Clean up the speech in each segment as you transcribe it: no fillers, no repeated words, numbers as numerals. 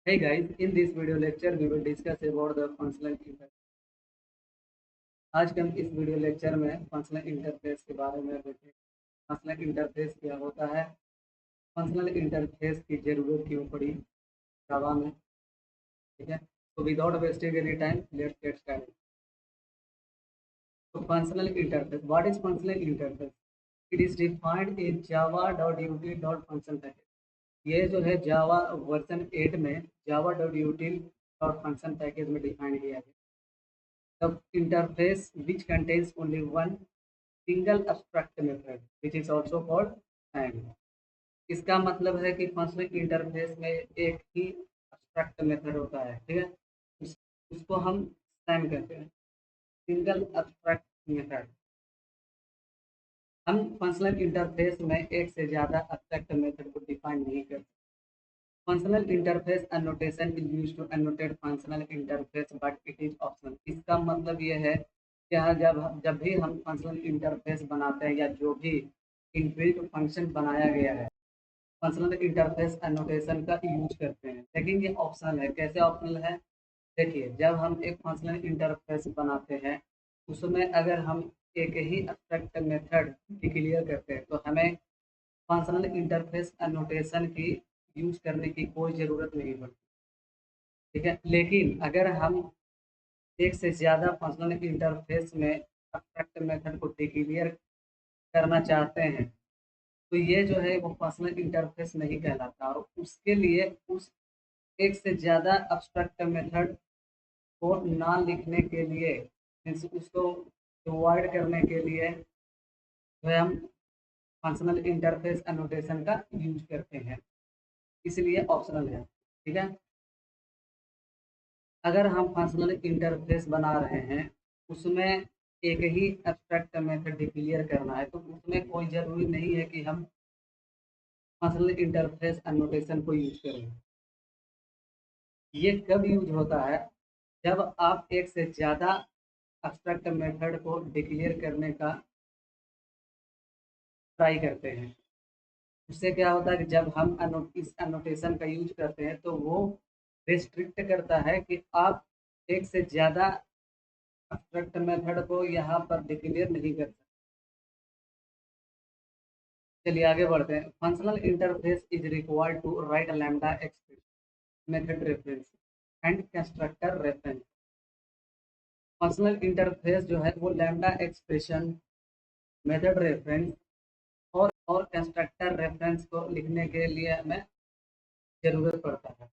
Hey guys, in this video lecture we will discuss about the functional interface. आज हम इस video lecture में functional interface के बारे में देखेंगे। फंक्शनल इंटरफेस क्या होता है, फंक्शनल इंटरफेस की जरूरत क्यों पड़ी जावा में, ठीक है। तो without wasting any time let's get started. तो functional interface, what is functional interface? It is defined in java.util.function package. ये जो है जावा वर्जन 8 में java.util.function पैकेज में डिफाइन किया गया। The interface which contains only one single abstract method, which is also called SAM। इसका मतलब है कि फंक्शनल इंटरफेस में एक ही abstract मेथड होता है, ठीक है। उस, उसको हम SAM कहते हैं, सिंगल abstract मेथड। हम फंक्शनल इंटरफेस में एक से ज़्यादा abstract मेथड को डिफाइन नहीं करते। Functional interface annotation is used to annotate functional interface but it is optional. इसका मतलब ये है कि हाँ, जब भी हम फंक्शनल इंटरफेस बनाते हैं या जो भी इनबिल्ट फंक्शन बनाया गया है, फंक्शनल इंटरफेस एनोटेशन का यूज करते हैं, लेकिन ये ऑप्शनल है। कैसे ऑप्शनल है? देखिए, जब हम एक फंक्शनल इंटरफेस बनाते हैं उसमें अगर हम एक ही एब्स्ट्रैक्ट मेथड डिक्लेयर करते हैं तो हमें फंक्शनल इंटरफेस एनोटेशन की यूज करने की कोई ज़रूरत नहीं पड़ती, ठीक है। लेकिन अगर हम एक से ज़्यादा फंक्शनल इंटरफेस में एब्स्ट्रैक्ट मेथड को डिक्लेयर करना चाहते हैं तो ये जो है वो फंक्शनल इंटरफेस नहीं कहलाता। और उसके लिए उस एक से ज़्यादा एब्स्ट्रैक्ट मेथड को ना लिखने के लिए, मीन्स उसको अवॉइड करने के लिए जो है हम फंक्शनल इंटरफेस एनोटेशन का यूज करते हैं, इसलिए ऑप्शनल है, ठीक है। अगर हम फंक्शनल इंटरफेस बना रहे हैं उसमें एक ही एब्स्ट्रैक्ट मेथड डिक्लेयर करना है तो उसमें कोई ज़रूरी नहीं है कि हम फंक्शनल इंटरफेस एनोटेशन को यूज करें। ये कब यूज होता है? जब आप एक से ज़्यादा एब्स्ट्रैक्ट मेथड को डिक्लेयर करने का ट्राई करते हैं। उससे क्या होता है कि जब हम इस एनोटेशन का यूज करते हैं तो वो रिस्ट्रिक्ट करता है कि आप एक से ज़्यादा एब्स्ट्रैक्ट मेथड को यहाँ पर डिक्लेयर नहीं कर सकते। चलिए आगे बढ़ते हैं। Functional interface is required to write lambda expression, method reference and constructor reference. Functional interface जो है वो लैम्डा एक्सप्रेशन, मेथड रेफरेंस और कंस्ट्रक्टर रेफरेंस को लिखने के लिए हमें ज़रूरत पड़ता है।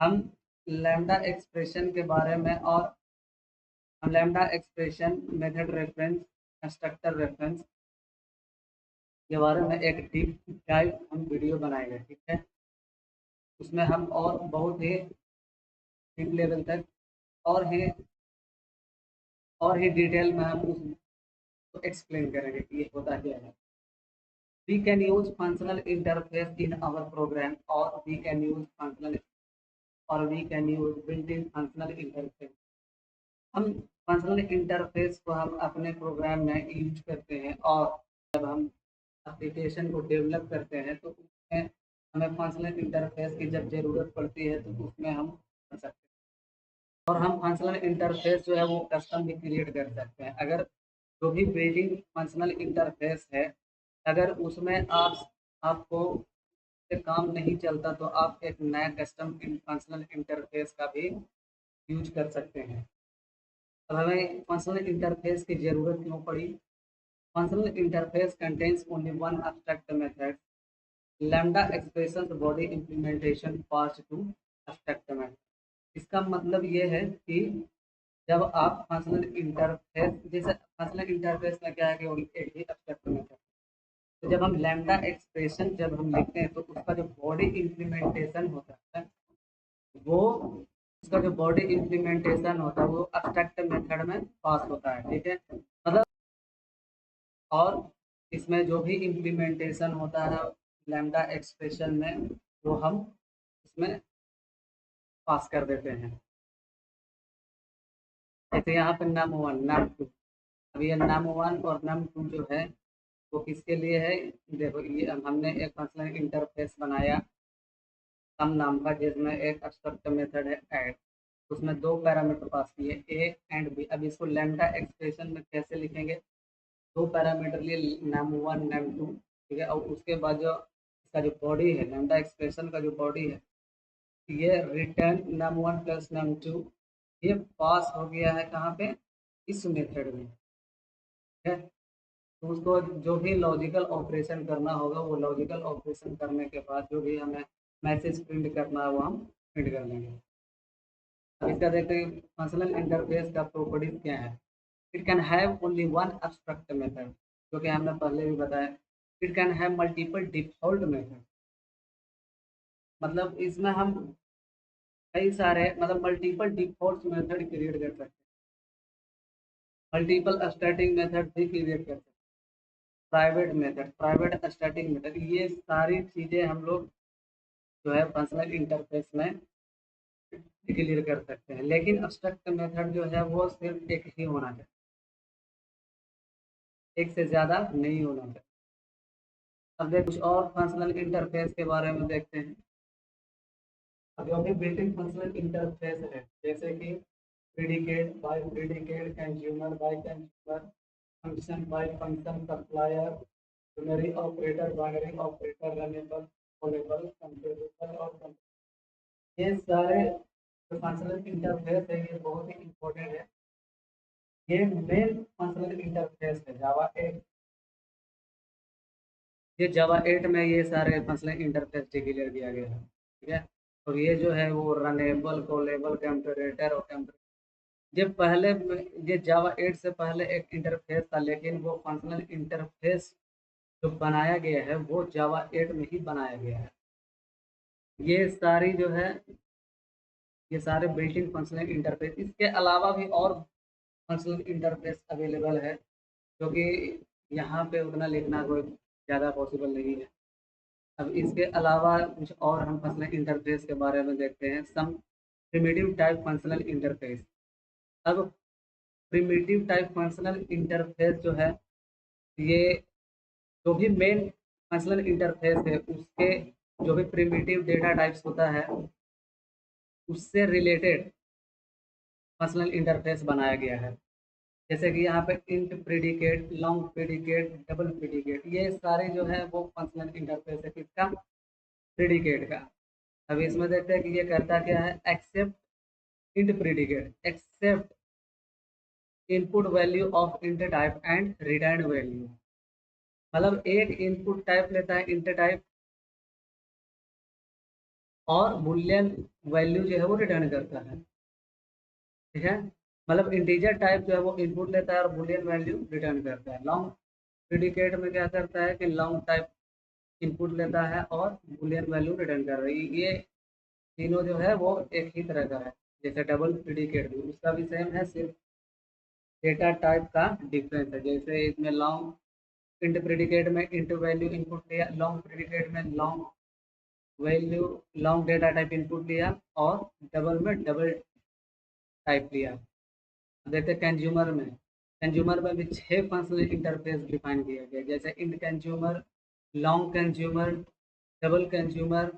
हम लैम्डा एक्सप्रेशन के बारे में और हम lambda expression, method reference, constructor reference के बारे में एक डीप डाइव हम वीडियो बनाएंगे, ठीक है। उसमें हम और बहुत ही डीप लेवल तक और ही डिटेल में हम उसको एक्सप्लेन करेंगे कि ये होता क्या है। We can use functional interface in our program or we can use built-in functional interface। हम फंक्शनल इंटरफेस को हम अपने प्रोग्राम में यूज करते हैं और जब हम एप्लीकेशन को डेवलप करते हैं तो उसमें हमें फंक्शनल इंटरफेस की जब ज़रूरत पड़ती है तो उसमें हम कर सकते हैं। और हम फंक्शनल इंटरफेस जो है वो कस्टम भी क्रिएट कर सकते हैं। अगर जो भी बिल्डिंग फंक्शनल इंटरफेस है, अगर उसमें आपको से काम नहीं चलता तो आप एक नया कस्टम फंक्शनल इंटरफेस का भी यूज कर सकते हैं। अब हमें फंक्शनल इंटरफेस की ज़रूरत क्यों पड़ी? Functional interface contains only one abstract method, lambda expression body implementation pass to abstract method. इसका मतलब ये है कि जब आप फंक्शनल इंटरफेस, जैसे फंक्शनल इंटरफेस में क्या है कि एक ही एब्स्ट्रैक्ट मेथड, तो जब हम लैम्डा एक्सप्रेशन जब हम लिखते हैं तो उसका जो बॉडी इम्प्लीमेंटेशन होता है वो उसका जो बॉडी इम्प्लीमेंटेशन होता है वो एब्स्ट्रैक्ट मेथड में पास होता है, ठीक है। मतलब और इसमें जो भी इम्प्लीमेंटेशन होता है लैम्डा एक्सप्रेशन में वो हम इसमें पास कर देते हैं। जैसे यहाँ पे नम वन, नम टू, अब ये नम वन और नम टू जो है वो किसके लिए है? देखो, ये हमने एक फंक्शनल इंटरफेस बनाया सम नाम का, जिसमें एक स्ट्रक्चर मेथड है ऐड, उसमें दो पैरामीटर पास किए ए एंड बी। अब इसको लैम्डा एक्सप्रेशन में कैसे लिखेंगे? दो पैरामीटर लिए, नम वन नम टू, ठीक है। और उसके बाद जो इसका जो बॉडी है, लैम्डा एक्सप्रेशन का जो बॉडी है, ये return num one plus num two, ये पास हो गया है कहाँ पे? इस मेथड में, ठीक है। तो उसको जो भी लॉजिकल ऑपरेशन करना होगा, वो लॉजिकल ऑपरेशन करने के बाद जो भी हमें मैसेज प्रिंट करना है वो हम प्रिंट कर लेंगे। अब इसका देखते हैं फंक्शनल इंटरफेस का प्रॉपर्टीज क्या है। It can have only one abstract method, जो कि हमने पहले भी बताया। It can have multiple default method, मतलब इसमें हम कई सारे, मतलब मल्टीपल डिफ़ॉल्ट मेथड क्रिएट कर सकते हैं, मल्टीपल स्टैटिक मेथड भी क्रिएट कर सकते हैं, private method, private static method, ये सारी चीज़ें हम लोग जो है फंक्शनल इंटरफेस में क्लियर कर सकते हैं। लेकिन एब्स्ट्रैक्ट मेथड जो है वो सिर्फ एक ही होना चाहिए, एक से ज़्यादा नहीं होना चाहिए। अब देख कुछ और फंक्शनल इंटरफेस के बारे में देखते हैं। अब जो भी बिल्ट-इन फंक्शनल इंटरफेस है, जैसे कि predicate by predicate, consumer by consumer, function by function, supplier, unary operator, binary operator, runnable, callable, comparable और ये सारे जो फंक्शनल इंटरफेस है ये बहुत ही इंपॉर्टेंट है। ये मेन फंक्शनल इंटरफेस है जावा 8। ये जावा 8 में ये सारे फंक्शनल इंटरफेस डिक्लेयर किया गया है, ठीक है। और ये जो है वो रनेबल, कॉलेबल, कंपेरेटर और ये पहले ये जावा 8 से पहले एक इंटरफेस था, लेकिन वो फंक्शनल इंटरफेस जो बनाया गया है वो जावा 8 में ही बनाया गया है। ये सारी जो है, ये सारे बिल्ट इन फंक्शनल इंटरफेस, इसके अलावा भी और फंक्शनल इंटरफेस अवेलेबल है, जो कि यहाँ पे उतना लिखना कोई ज़्यादा पॉसिबल नहीं है। अब इसके अलावा कुछ और हम फंक्शनल इंटरफेस के बारे में देखते हैं। सम प्रिमिटिव टाइप फंक्शनल इंटरफेस। अब प्रिमिटिव टाइप फंक्शनल इंटरफेस जो है, ये जो भी मेन फंक्शनल इंटरफेस है उसके जो भी प्रिमिटिव डेटा टाइप्स होता है उससे रिलेटेड फंक्शनल इंटरफेस बनाया गया है। जैसे कि यहाँ पे int predicate, long predicate, double predicate, ये सारे जो है वो फंक्शनल इंटरफेस है किसका? प्रेडिकेट का। अब इसमें देखते हैं कि ये करता क्या है। Accept int predicate, accept input value of int type and return value, मतलब एक इनपुट टाइप लेता है इंट टाइप, और बुलियन वैल्यू जो है वो रिटर्न करता है, ठीक है। मतलब इंटीजर टाइप जो है वो इनपुट लेता है और बुलियन वैल्यू रिटर्न करता है। लॉन्ग प्रेडिकेट में क्या करता है कि लॉन्ग टाइप इनपुट लेता है और बुलियन वैल्यू रिटर्न कर रही है। ये तीनों जो है वो एक ही तरह का है। जैसे डबल प्रेडिकेट भी उसका भी सेम है, सिर्फ डेटा टाइप का डिफरेंस है। जैसे इसमें लॉन्ग इंट प्रेडिकेट में इंट वैल्यू इनपुट लिया, लॉन्ग प्रेडिकेट में long value, long data type input लिया, और डबल में डबल टाइप लिया। देखते कंज्यूमर में भी 6 फंक्शनल इंटरफेस डिफाइन किया गया, जैसे int consumer, long consumer, double consumer,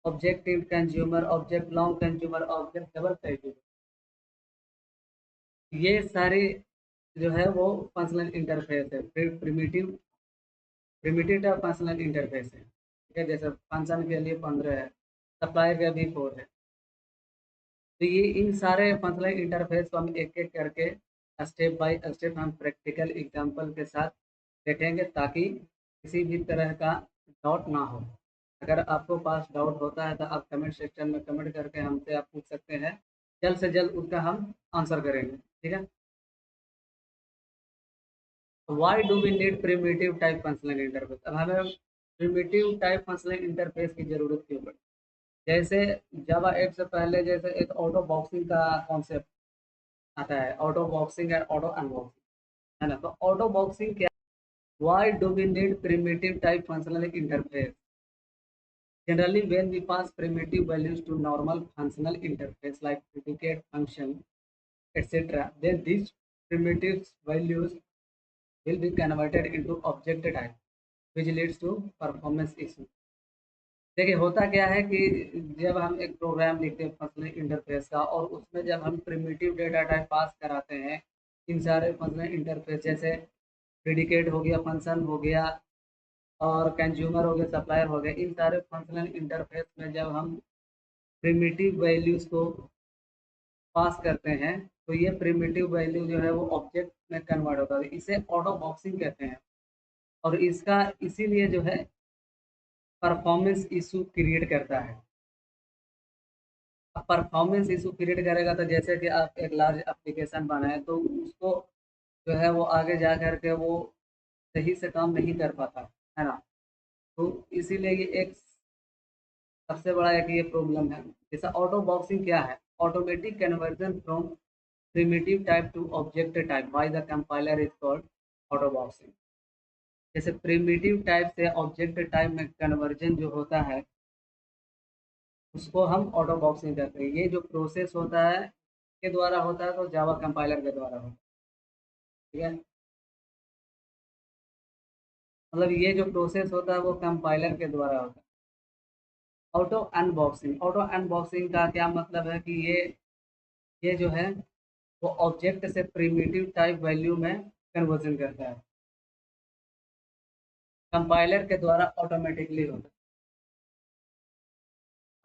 object int consumer, object long consumer, object double consumer, ये सारे जो है वो फंक्शनल इंटरफेस है। फिर प्रिमिटिव टाइप फंक्शनल इंटरफेस है, ठीक है। जैसे फंक्शन के लिए 15 है, सप्लायर का भी 4 है। तो ये इन सारे फंक्शनल इंटरफेस को हम एक एक करके स्टेप बाय स्टेप हम प्रैक्टिकल एग्जांपल के साथ देखेंगे, ताकि किसी भी तरह का डाउट ना हो। अगर आपको पास डाउट होता है तो आप कमेंट सेक्शन में कमेंट करके हमसे आप पूछ सकते हैं, जल्द से जल्द उसका हम आंसर करेंगे, ठीक है। Why do we need primitive type functional interface? अब हमें प्रिमिटिव टाइप फंक्शनल इंटरफेस की ज़रूरत क्यों पड़ी? जैसे जावा 8 से पहले जैसे एक ऑटो बॉक्सिंग का कॉन्सेप्ट आता है, ऑटो बॉक्सिंग और ऑटो अनबॉक्सिंग, है ना। तो ऑटो बॉक्सिंग क्या? Why do we need primitive type functional interface? Generally, when we pass primitive values to normal functional interface like predicate function, etc., then these primitive values will be converted into object type. Which leads to performance issue. देखिए होता क्या है कि जब हम एक programme लिखते हैं फंक्शनल इंटरफेस का और उसमें जब हम प्रिमिटिव डेटा टाइप पास कराते हैं इन सारे फंक्शनल इंटरफेस जैसे प्रेडिकेट हो गया, फंक्शन हो गया और कंज्यूमर हो गया, सप्लायर हो गया, इन सारे फंक्शनल इंटरफेस में जब हम प्रिमिटिव वैल्यूज़ को पास करते हैं तो ये प्रिमिटिव वैल्यू जो है वो ऑब्जेक्ट में कन्वर्ट होता है। इसे ऑटो बॉक्सिंग कहते हैं और इसका इसीलिए जो है परफॉर्मेंस इशू क्रिएट करता है। अब परफॉर्मेंस इशू क्रिएट करेगा तो जैसे कि आप एक लार्ज एप्लीकेशन बनाएँ तो उसको जो है वो आगे जा कर के वो सही से काम नहीं कर पाता, है ना? तो इसीलिए ये एक सबसे बड़ा एक ये प्रॉब्लम है। जैसा ऑटो बॉक्सिंग क्या है? Automatic conversion from primitive type two object type by the compiler is called auto boxing. जैसे प्रिमिटिव टाइप से ऑब्जेक्ट टाइप में कन्वर्जन जो होता है उसको हम ऑटो बॉक्सिंग कहते हैं। ये जो प्रोसेस होता है के द्वारा होता है तो जावा कंपाइलर के द्वारा होता है। ठीक है, मतलब ये जो प्रोसेस होता है वो कंपाइलर के द्वारा होता है। ऑटो अनबॉक्सिंग का क्या मतलब है कि ये जो है वो ऑब्जेक्ट से प्रिमिटिव टाइप वैल्यू में कन्वर्जन करता है, कंपाइलर के द्वारा ऑटोमेटिकली होता है।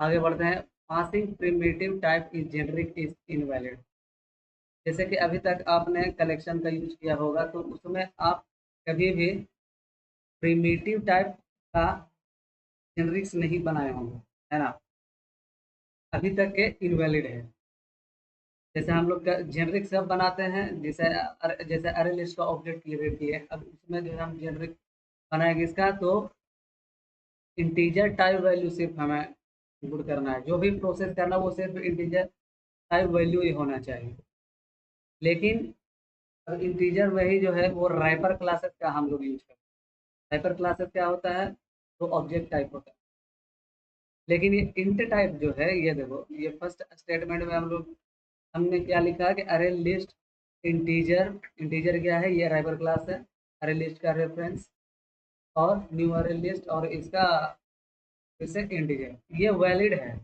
आगे बढ़ते हैं। Passing primitive type is generic is invalid. जैसे कि अभी तक आपने कलेक्शन का यूज किया होगा तो उसमें आप कभी भी प्रिमिटिव टाइप का जेनरिक्स नहीं बनाए होंगे, है ना? अभी तक के इनवैलिड है। जैसे हम लोग जेनरिक सब बनाते हैं, जैसे अरे लिस्ट का ऑब्जेक्ट क्रिएट किए, अब उसमें जो है हम जेनरिक बनाएंगे इसका तो इंटीजर टाइप वैल्यू सिर्फ हमें इनपुट करना है। जो भी प्रोसेस करना है वो सिर्फ इंटीजर टाइप वैल्यू ही होना चाहिए। लेकिन अब इंटीजर वही जो है वो राइपर क्लासेस का हम लोग यूज करते हैं। राइपर क्लासेस क्या होता है? तो ऑब्जेक्ट टाइप होता है। लेकिन ये इंट टाइप जो है, ये देखो ये फर्स्ट स्टेटमेंट में हमने क्या लिखा है कि अरे लिस्ट इंटीजर। इंटीजर क्या है? ये राइपर क्लास है। अरे लिस्ट का रेफरेंस और न्यू अरे लिस्ट और इसका जैसे इंटीजर ये वैलिड है।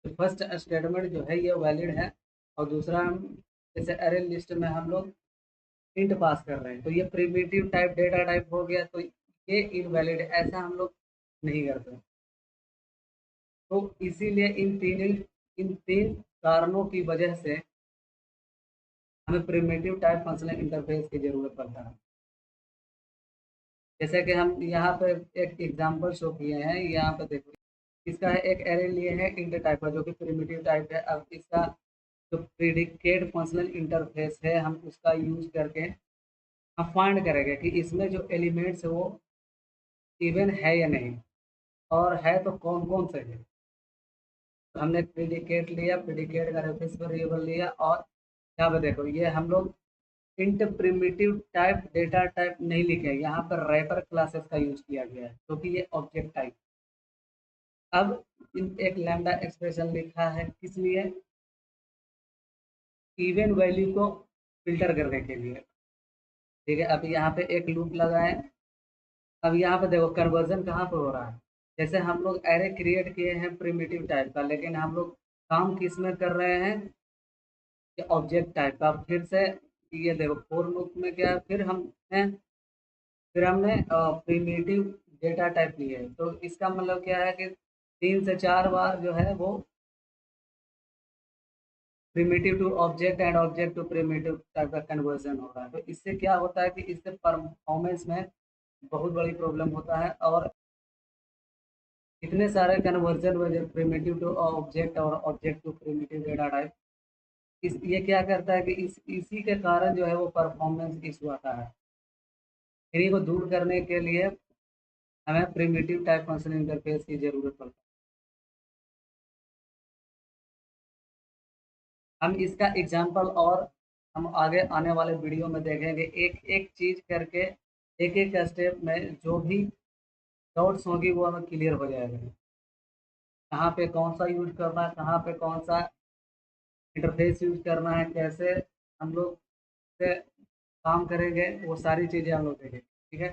तो फर्स्ट स्टेटमेंट जो है ये वैलिड है और दूसरा हम जैसे अरे लिस्ट में हम लोग इंट पास कर रहे हैं तो ये प्रिमिटिव टाइप डेटा टाइप हो गया तो ये इनवैलिड है। ऐसा हम लोग नहीं करते। तो इसीलिए इन तीन कारणों की वजह से हमें प्रिमिटिव टाइप फंक्शनल इंटरफेस की जरूरत पड़ता है। जैसे कि हम यहाँ पे एक एग्जांपल शो किए हैं, यहाँ पे देखो इसका है एक एरे लिए है इंट टाइप का जो कि प्रिमिटिव टाइप है। अब इसका जो प्रिडिकेट फंक्शनल इंटरफेस है हम उसका यूज करके हम फाइंड करेंगे कि इसमें जो एलिमेंट्स है वो इवन है या नहीं, और है तो कौन कौन से है। तो हमने प्रिडिकेट लिया, प्रिडिकेट का रेफरेंस वेरिएबल लिया और यहाँ पे देखो ये हम लोग int primitive type data type नहीं लिखे, यहाँ पर रैपर क्लासेस का यूज किया गया है क्योंकि ये ऑब्जेक्ट टाइप। अब एक लैम्डा एक्सप्रेशन लिखा है किस लिए? इवन वैल्यू को फिल्टर करने के लिए। ठीक है, अब यहाँ पे एक लूप लगाएं। अब यहाँ पे देखो कन्वर्जन कहाँ पर हो रहा है? जैसे हम लोग एरे क्रिएट किए हैं प्रिमिटिव टाइप का, लेकिन हम लोग काम किस में कर रहे हैं? कि ऑब्जेक्ट टाइप का। फिर से ये देखो फोर लूप में क्या है? फिर हमने प्रिमिटिव डेटा टाइप लिए है तो इसका मतलब क्या है कि 3 से 4 बार जो है वो primitive to object and object to primitive type का कन्वर्जन हो रहा है। तो इससे क्या होता है कि इससे परफॉर्मेंस में बहुत बड़ी प्रॉब्लम होता है और इतने सारे कन्वर्जन वजह प्रिमिटिव टू ऑब्जेक्ट और object to primitive data type इस ये क्या करता है कि इसी के कारण जो है वो परफॉर्मेंस इशू आता है। इन्हीं को दूर करने के लिए हमें प्रिमिटिव टाइप फंक्शन इंटरफेस की जरूरत पड़ती है। हम इसका एग्जांपल और हम आगे आने वाले वीडियो में देखेंगे एक एक चीज करके, एक एक स्टेप में जो भी डाउट्स होगी वो हमें क्लियर हो जाएगा। कहाँ पे कौन सा यूज करना है, कहाँ पे कौन सा इंटरफेस यूज करना है, कैसे हम लोग से काम करेंगे, वो सारी चीज़ें हम लोग देखेंगे। ठीक है।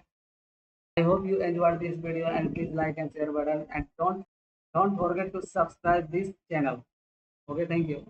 I hope you enjoyed this video and please like and share button and don't forget to subscribe this channel. Okay, thank you.